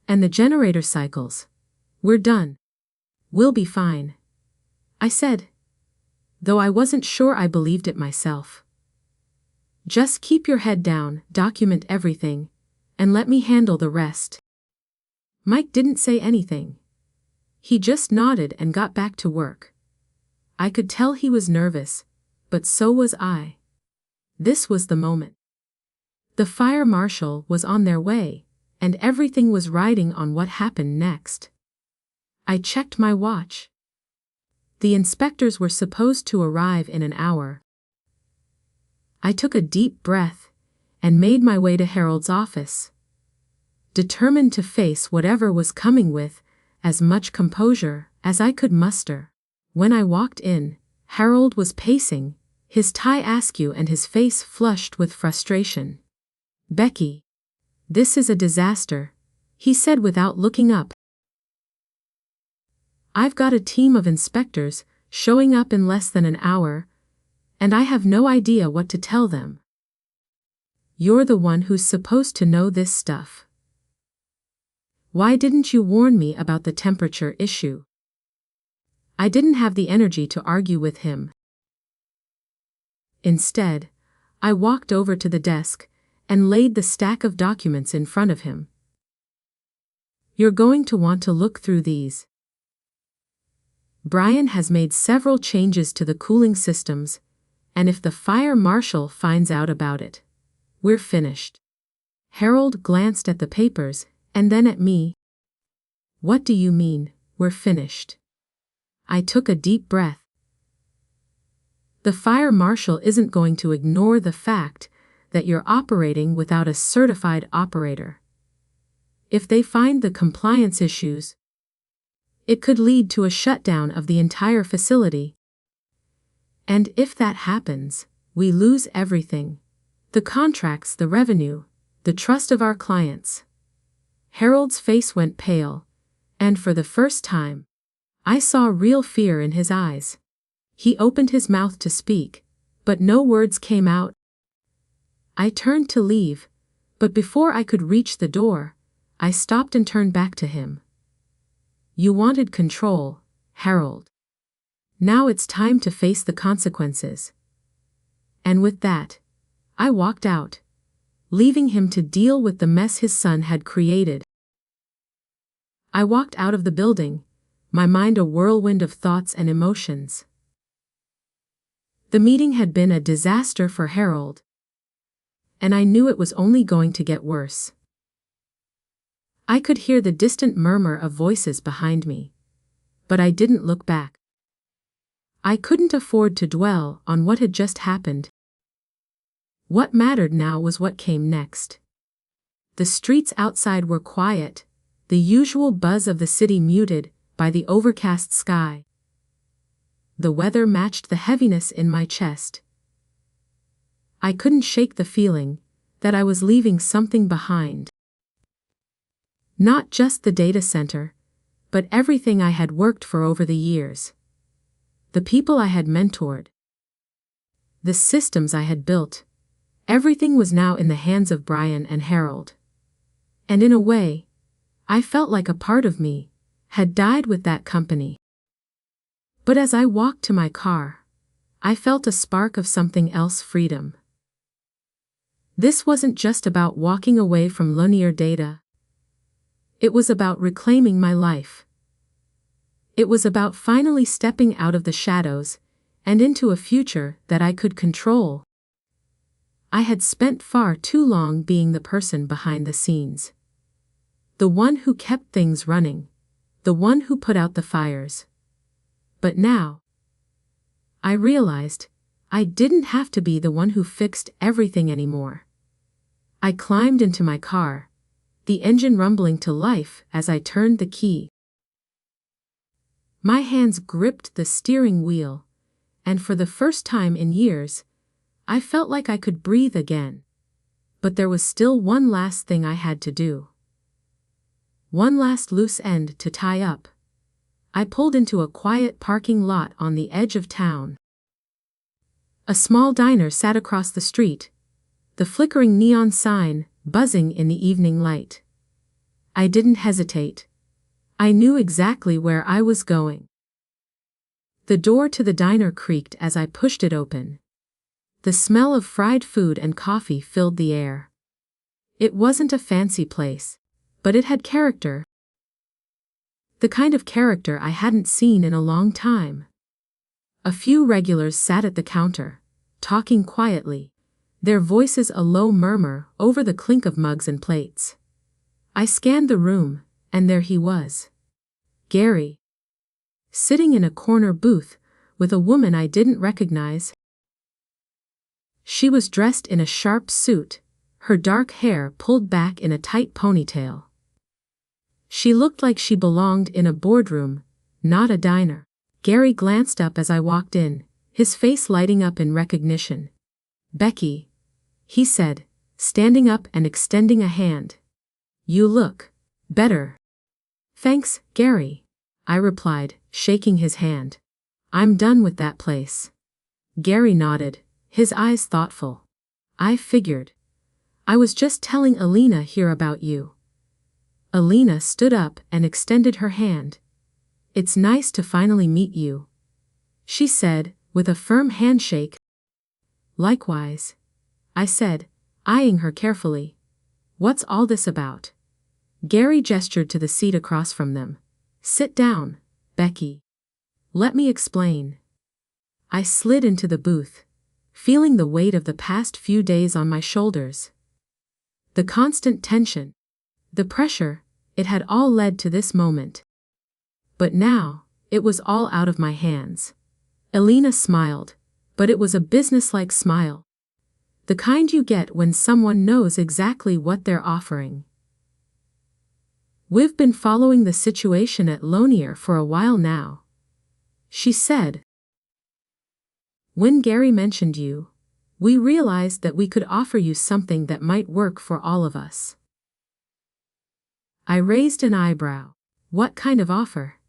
and the generator cycles, we're done." "We'll be fine," I said, though I wasn't sure I believed it myself. "Just keep your head down, document everything, and let me handle the rest." Mike didn't say anything. He just nodded and got back to work. I could tell he was nervous, but so was I. This was the moment. The fire marshal was on their way, and everything was riding on what happened next. I checked my watch. The inspectors were supposed to arrive in an hour. I took a deep breath and made my way to Harold's office, determined to face whatever was coming with as much composure as I could muster. When I walked in, Harold was pacing, his tie askew and his face flushed with frustration. "Becky, this is a disaster," he said without looking up. "I've got a team of inspectors showing up in less than an hour, and I have no idea what to tell them." "You're the one who's supposed to know this stuff. Why didn't you warn me about the temperature issue?" I didn't have the energy to argue with him. Instead, I walked over to the desk and laid the stack of documents in front of him. "You're going to want to look through these. Brian has made several changes to the cooling systems, and if the fire marshal finds out about it, we're finished." Harold glanced at the papers and then at me. "What do you mean, we're finished?" I took a deep breath. "The fire marshal isn't going to ignore the fact that you're operating without a certified operator. If they find the compliance issues, it could lead to a shutdown of the entire facility. And if that happens, we lose everything: the contracts, the revenue, the trust of our clients." Harold's face went pale, and for the first time, I saw real fear in his eyes. He opened his mouth to speak, but no words came out. I turned to leave, but before I could reach the door, I stopped and turned back to him. "You wanted control, Harold. Now it's time to face the consequences." And with that, I walked out, leaving him to deal with the mess his son had created. I walked out of the building, my mind a whirlwind of thoughts and emotions. The meeting had been a disaster for Harold, and I knew it was only going to get worse. I could hear the distant murmur of voices behind me, but I didn't look back. I couldn't afford to dwell on what had just happened. What mattered now was what came next. The streets outside were quiet, the usual buzz of the city muted by the overcast sky. The weather matched the heaviness in my chest. I couldn't shake the feeling that I was leaving something behind. Not just the data center, but everything I had worked for over the years. The people I had mentored. The systems I had built. Everything was now in the hands of Brian and Harold. And in a way, I felt like a part of me had died with that company. But as I walked to my car, I felt a spark of something else: freedom. This wasn't just about walking away from linear data. It was about reclaiming my life. It was about finally stepping out of the shadows and into a future that I could control. I had spent far too long being the person behind the scenes. The one who kept things running. The one who put out the fires. But now, I realized I didn't have to be the one who fixed everything anymore. I climbed into my car, the engine rumbling to life as I turned the key. My hands gripped the steering wheel, and for the first time in years, I felt like I could breathe again. But there was still one last thing I had to do. One last loose end to tie up. I pulled into a quiet parking lot on the edge of town. A small diner sat across the street, the flickering neon sign buzzing in the evening light. I didn't hesitate. I knew exactly where I was going. The door to the diner creaked as I pushed it open. The smell of fried food and coffee filled the air. It wasn't a fancy place, but it had character. The kind of character I hadn't seen in a long time. A few regulars sat at the counter, talking quietly, their voices a low murmur over the clink of mugs and plates. I scanned the room, and there he was. Gary. Sitting in a corner booth, with a woman I didn't recognize. She was dressed in a sharp suit, her dark hair pulled back in a tight ponytail. She looked like she belonged in a boardroom, not a diner. Gary glanced up as I walked in, his face lighting up in recognition. "Becky," he said, standing up and extending a hand. "You look better." "Thanks, Gary," I replied, shaking his hand. "I'm done with that place." Gary nodded, his eyes thoughtful. "I figured. I was just telling Alina here about you." Alina stood up and extended her hand. "It's nice to finally meet you," she said, with a firm handshake. "Likewise," I said, eyeing her carefully. "What's all this about?" Gary gestured to the seat across from them. "Sit down, Becky. Let me explain." I slid into the booth, feeling the weight of the past few days on my shoulders. The constant tension, the pressure, it had all led to this moment. But now, it was all out of my hands. Alina smiled, but it was a businesslike smile. The kind you get when someone knows exactly what they're offering. "We've been following the situation at Lonier for a while now," she said. "When Gary mentioned you, we realized that we could offer you something that might work for all of us." I raised an eyebrow. "What kind of offer?"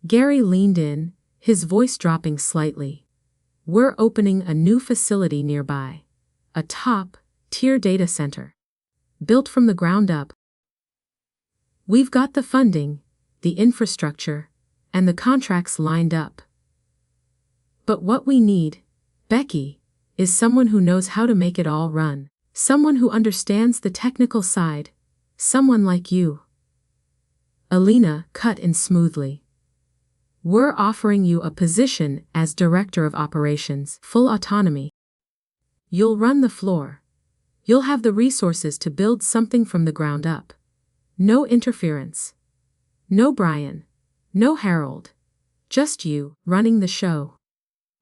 Gary leaned in, his voice dropping slightly. "We're opening a new facility nearby. A top-tier data center. Built from the ground up. We've got the funding, the infrastructure, and the contracts lined up. But what we need, Becky, is someone who knows how to make it all run. Someone who understands the technical side. Someone like you." Alina cut in smoothly. "We're offering you a position as Director of Operations, full autonomy. You'll run the floor. You'll have the resources to build something from the ground up. No interference. No Brian. No Harold. Just you, running the show."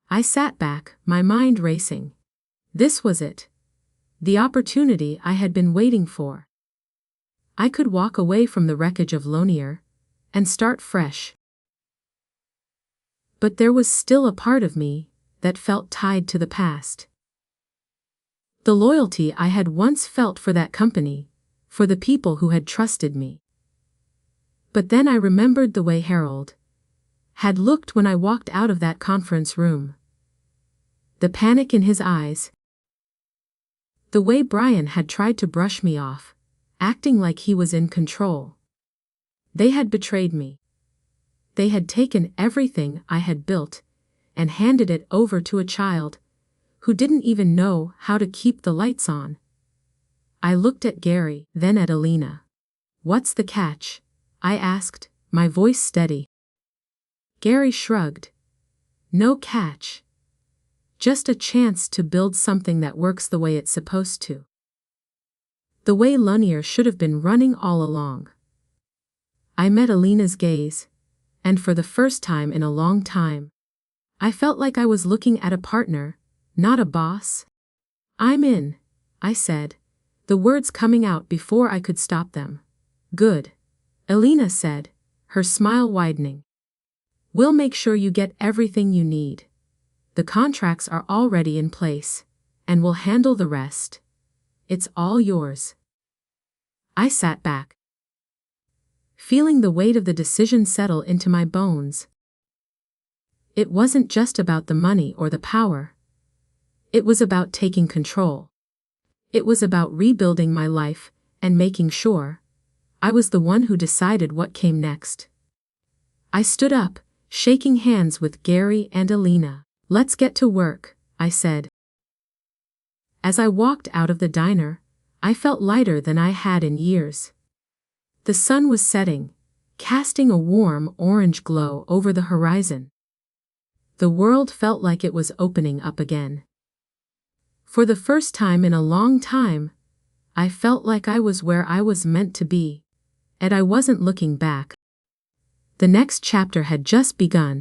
I sat back, my mind racing. This was it. The opportunity I had been waiting for. I could walk away from the wreckage of Lonier and start fresh. But there was still a part of me that felt tied to the past. The loyalty I had once felt for that company, for the people who had trusted me. But then I remembered the way Harold had looked when I walked out of that conference room. The panic in his eyes. The way Brian had tried to brush me off, acting like he was in control. They had betrayed me. They had taken everything I had built and handed it over to a child who didn't even know how to keep the lights on. I looked at Gary, then at Alina. "What's the catch?" I asked, my voice steady. Gary shrugged. "No catch. just a chance to build something that works the way it's supposed to. The way Lunier should have been running all along. I met Alina's gaze, and for the first time in a long time, I felt like I was looking at a partner, not a boss. "I'm in," I said, the words coming out before I could stop them. "Good," Alina said, her smile widening. "We'll make sure you get everything you need. The contracts are already in place, and we'll handle the rest. It's all yours." I sat back, feeling the weight of the decision settle into my bones. It wasn't just about the money or the power. It was about taking control. It was about rebuilding my life and making sure I was the one who decided what came next. I stood up, shaking hands with Gary and Alina. "Let's get to work," I said. As I walked out of the diner, I felt lighter than I had in years. The sun was setting, casting a warm orange glow over the horizon. The world felt like it was opening up again. For the first time in a long time, I felt like I was where I was meant to be, and I wasn't looking back. The next chapter had just begun.